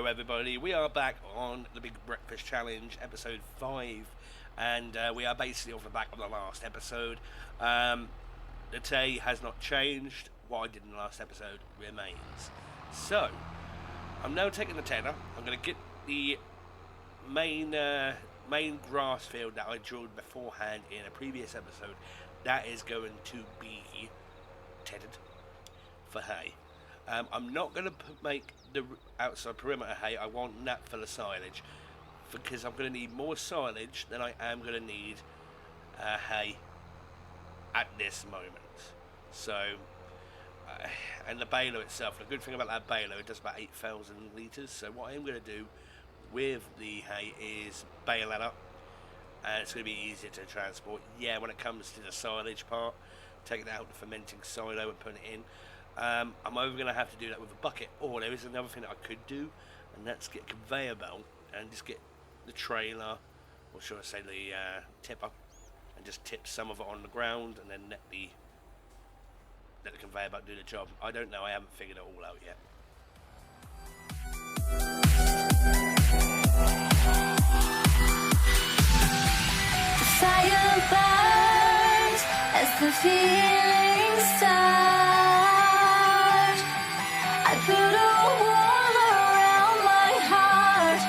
everybody, we are back on the Big Breakfast Challenge, episode 5, and we are basically off the back of the last episode. The day has not changed. What I did in the last episode remains. So, I'm now taking the tenner. I'm going to get the main grass field that I drilled beforehand in a previous episode. That is going to be tedded for hay. I'm not going to make the outside perimeter hay. I want that for the silage, because I'm going to need more silage than I am going to need hay at this moment. So, and the baler itself, the good thing about that baler, it does about 8,000 litres. So what I'm going to do with the hay is bale that up, and it's going to be easier to transport. Yeah, when it comes to the silage part, taking out the fermenting silo and putting it in, I'm either going to have to do that with a bucket, or there is another thing that I could do, and that's get a conveyor belt and just get the trailer, or should I say the tipper, and just tip some of it on the ground and then let the conveyor belt do the job. I don't know, I haven't figured it all out yet. The fire burns as the feelings start. I built a wall around my heart,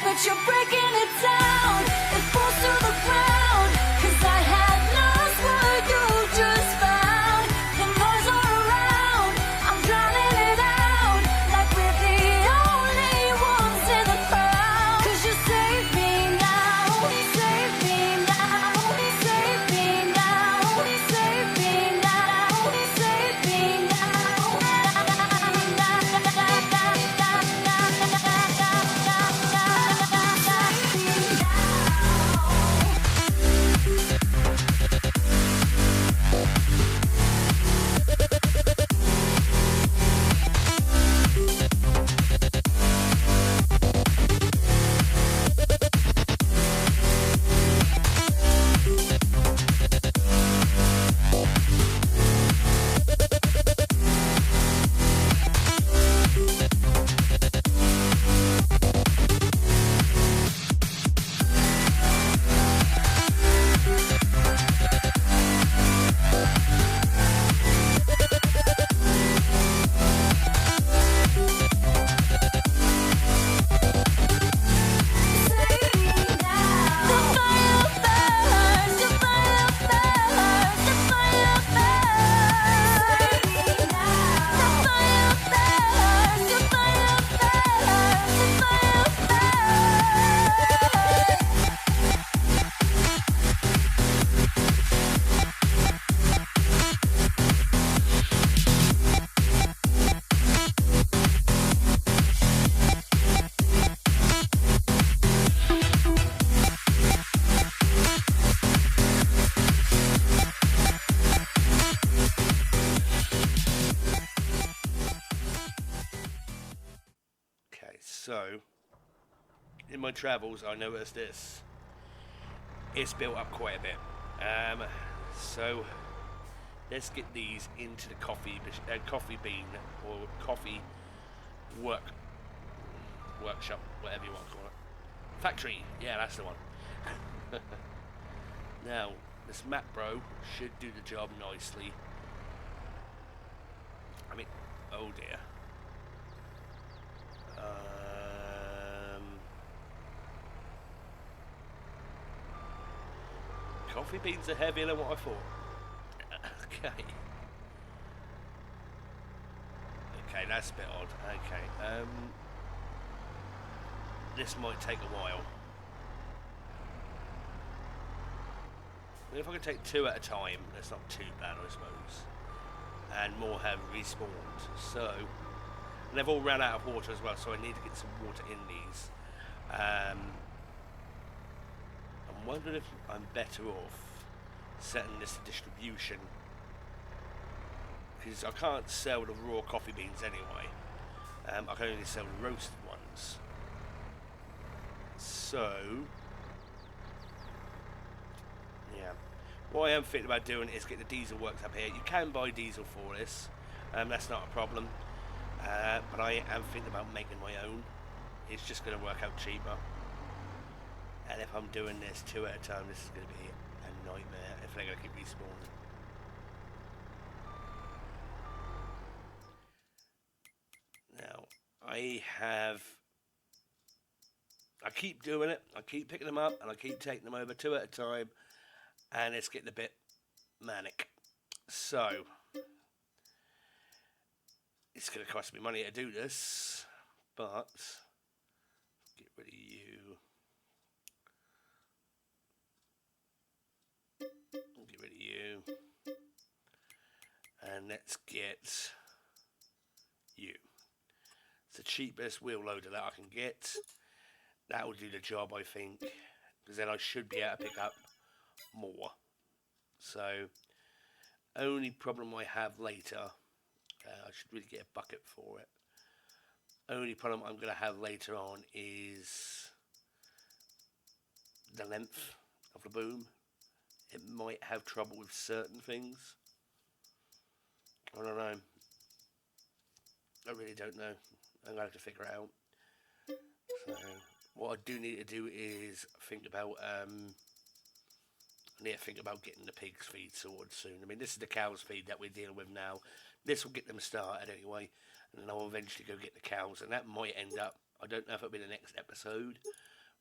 but you're breaking it down. It falls to the ground, 'cause I had lost what you just found. The noise all around, I'm drowning it out, like we're the only ones in the crowd. 'Cause you save me now, save me now, save me now, save me now, save me now. So, in my travels, I noticed this. It's built up quite a bit. So, let's get these into the coffee bean or coffee workshop, whatever you want to call it. Factory, yeah, that's the one. Now, this Macro should do the job nicely. I mean, oh dear. Coffee beans are heavier than what I thought. Okay. Okay, that's a bit odd. Okay. This might take a while. If I can take 2 at a time, that's not too bad, I suppose. And more have respawned. So, and they've all ran out of water as well, so I need to get some water in these. I'm wondering if I'm better off setting this to distribution, because I can't sell the raw coffee beans anyway. I can only sell the roasted ones. So, yeah. What I am thinking about doing is get the diesel works up here. You can buy diesel for this. That's not a problem. but I am thinking about making my own. It's just going to work out cheaper. And if I'm doing this 2 at a time, this is going to be a nightmare if they're going to keep respawning. Now, I keep doing it, I keep picking them up, and I keep taking them over 2 at a time, and it's getting a bit manic. So, it's going to cost me money to do this, but get rid of you. Get rid of you. And let's get you. It's the cheapest wheel loader that I can get. That will do the job, I think, because then I should be able to pick up more. So, only problem I have later, I should really get a bucket for it. Only problem I'm going to have later on is the length of the boom. It might have trouble with certain things. I don't know. I really don't know. I'm going to have to figure it out. So, what I do need to do is think about, I need to think about getting the pigs feed sorted soon. I mean, this is the cows feed that we're dealing with now. This will get them started anyway, and then I'll eventually go get the cows, and that might end up, I don't know if it'll be the next episode,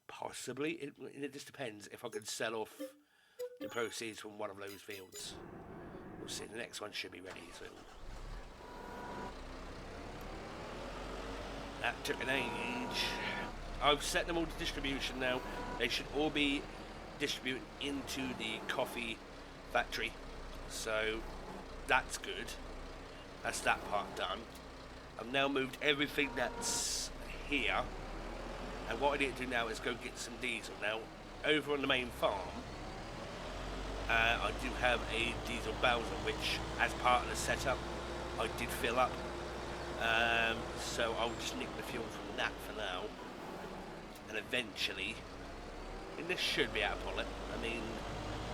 possibly. It just depends if I could sell off the proceeds from one of those fields. We'll see. The next one should be ready soon. That took an age. I've set them all to distribution now. They should all be distributed into the coffee factory. So that's good. That's that part done. I've now moved everything that's here. And what I need to do now is go get some diesel. Now, over on the main farm, I do have a diesel Bowser, which, as part of the setup, I did fill up. So I'll just nick the fuel from that for now, and eventually, and this should be able to pull it. I mean,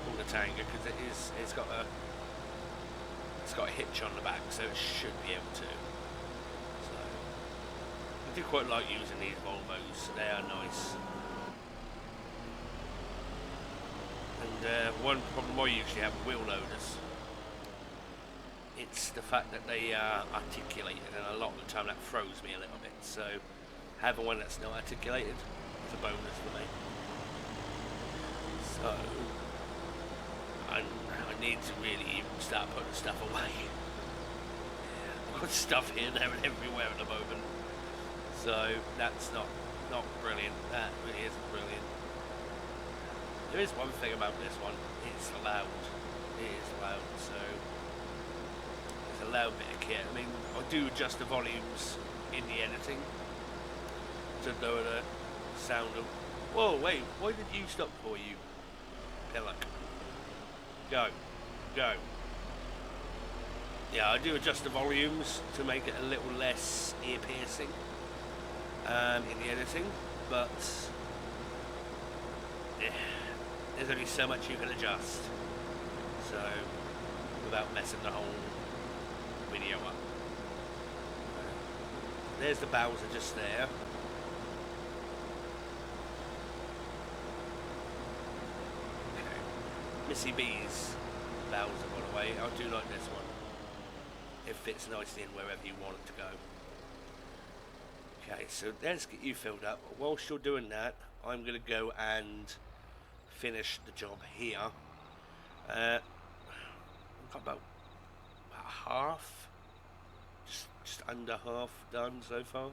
pull the tanker, because it's got a hitch on the back, so it should be able to. So I do quite like using these Volvos; they are nice. And one problem I usually have with wheel loaders, it's the fact that they are articulated, and a lot of the time that throws me a little bit. So having one that's not articulated is a bonus for me. So I need to really start putting stuff away. I've got stuff here, there, and everywhere at the moment. So that's not brilliant. That really isn't brilliant. There is one thing about this one, it's loud. It is loud, so it's a loud bit of kit. I mean, I do adjust the volumes in the editing to lower the sound of... Whoa, wait, why did you stop for you, Pillock? Go. Yeah, I do adjust the volumes to make it a little less ear-piercing in the editing, but... yeah. There's only so much you can adjust, so without messing the whole video up. There's the Bowser just there. Okay. Missy B's Bowser, by the way. I do like this one. It fits nicely in wherever you want it to go. Okay, so let's get you filled up. Whilst you're doing that, I'm going to go and finish the job here. We've got about half, just under half done so far,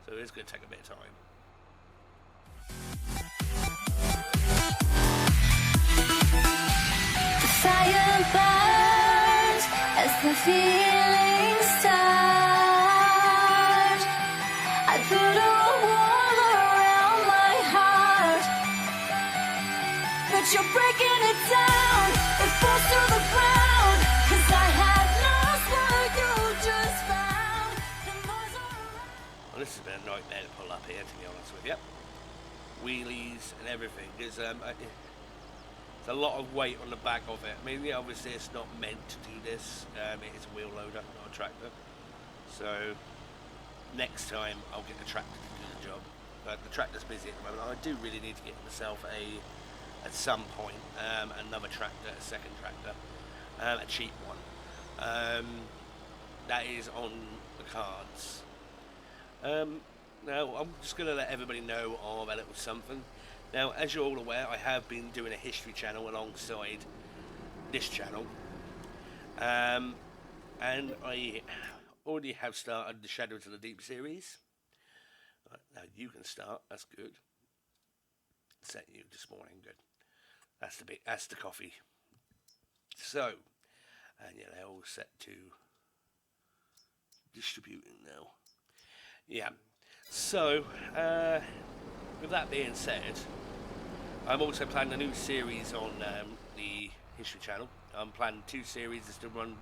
so it's going to take a bit of time. The fire burns as the feelings start. I put a wall around my heart, but you're breaking it down. It falls to the ground, 'cause I had lost what you just found. The noise around. Well, this has been a nightmare to pull up here, to be honest with you. Wheelies and everything. There's a lot of weight on the back of it. I mean, yeah, obviously it's not meant to do this. It is a wheel loader, not a tractor. So next time I'll get the tractor to do the job. But the tractor's busy at the moment. I do really need to get myself at some point, another tractor, a second tractor, a cheap one. That is on the cards. Now, I'm just going to let everybody know of a little something. Now, as you're all aware, I have been doing a history channel alongside this channel. And I already have started the Shadows of the Deep series. Right, now you can start, that's good. Set you this morning, good. That's the coffee. So, and yeah, they're all set to distributing now. Yeah. So, with that being said, I'm also planning a new series on the History Channel. I'm planning 2 series to run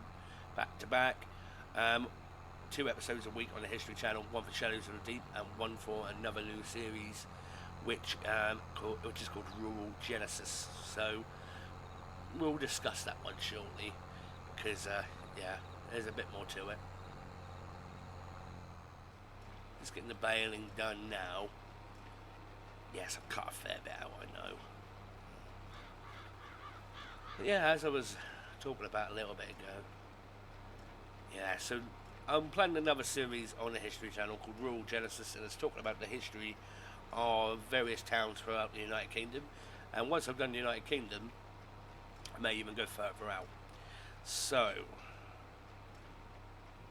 back to back. 2 episodes a week on the History Channel, 1 for Shadows of the Deep, and 1 for another new series, which is called Rural Genesis. So we'll discuss that one shortly, because yeah, there's a bit more to it. Just getting the baling done now. Yes, I've cut a fair bit out, I know. But yeah, as I was talking about a little bit ago, yeah, so I'm planning another series on the History Channel called Rural Genesis, and it's talking about the history of various towns throughout the United Kingdom. And once I've done the United Kingdom, I may even go further out. So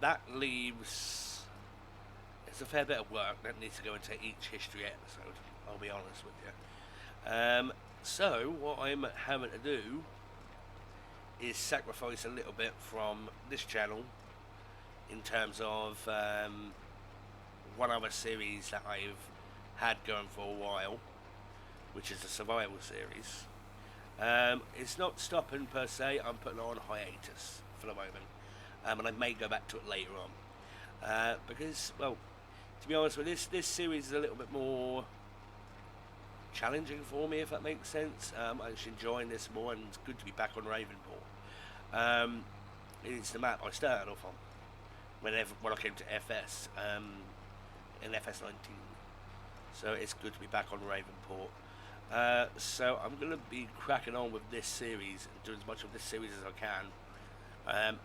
that leaves, it's a fair bit of work that needs to go into each history episode, I'll be honest with you. So what I'm having to do is sacrifice a little bit from this channel in terms of one other series that I've had going for a while, which is the survival series. It's not stopping per se, I'm putting it on hiatus for the moment, and I may go back to it later on, because, well, to be honest with you, this series is a little bit more challenging for me, if that makes sense. I'm just enjoying this more, and it's good to be back on Ravenport. It's the map I started off on when I came to FS, in FS 19. So it's good to be back on Ravenport. So I'm going to be cracking on with this series and doing as much of this series as I can.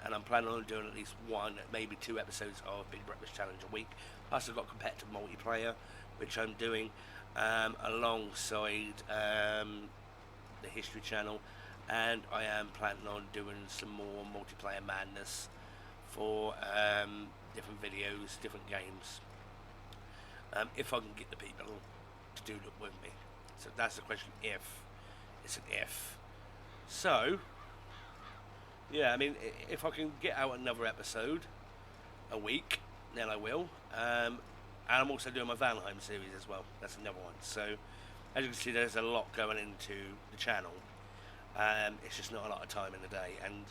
And I'm planning on doing at least 1, maybe 2 episodes of Big Breakfast Challenge a week. Plus I've got competitive multiplayer, which I'm doing alongside the History Channel. And I am planning on doing some more multiplayer madness for different videos, different games, if I can get the people to do it with me. So that's the question, if. It's an if. So, yeah, I mean, if I can get out another episode a week, then I will. And I'm also doing my Valheim series as well. That's another one. So, as you can see, there's a lot going into the channel. It's just not a lot of time in the day. And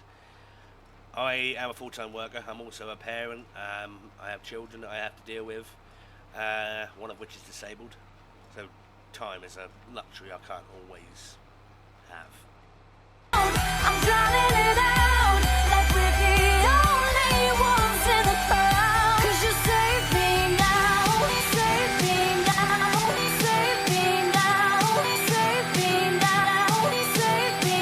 I am a full-time worker. I'm also a parent. I have children that I have to deal with, one of which is disabled. So time is a luxury I can't always have. I'm drowning it out like we're the only ones in the crowd. 'Cause you save me now, save me now, save me now, save me now, save me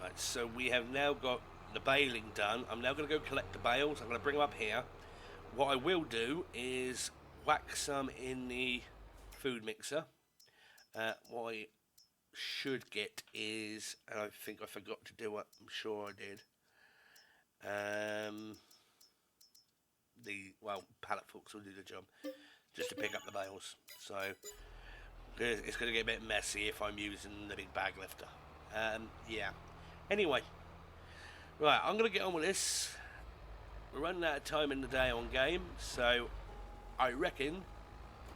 Right, so we have now got the baling done. I'm now going to go collect the bales. I'm going to bring them up here. What I will do is whack some in the food mixer. What I should get is, and I think I forgot to do it, I'm sure I did, pallet forks will do the job, just to pick up the bales. So it's going to get a bit messy if I'm using the big bag lifter. Yeah. Anyway, right, I'm going to get on with this. We're running out of time in the day on game, so I reckon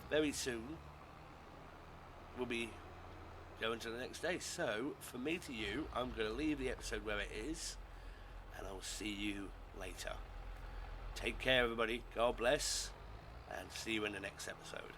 very soon we'll be go into the next day. So, from me to you, I'm going to leave the episode where it is, and I'll see you later. Take care, everybody. God bless, and see you in the next episode.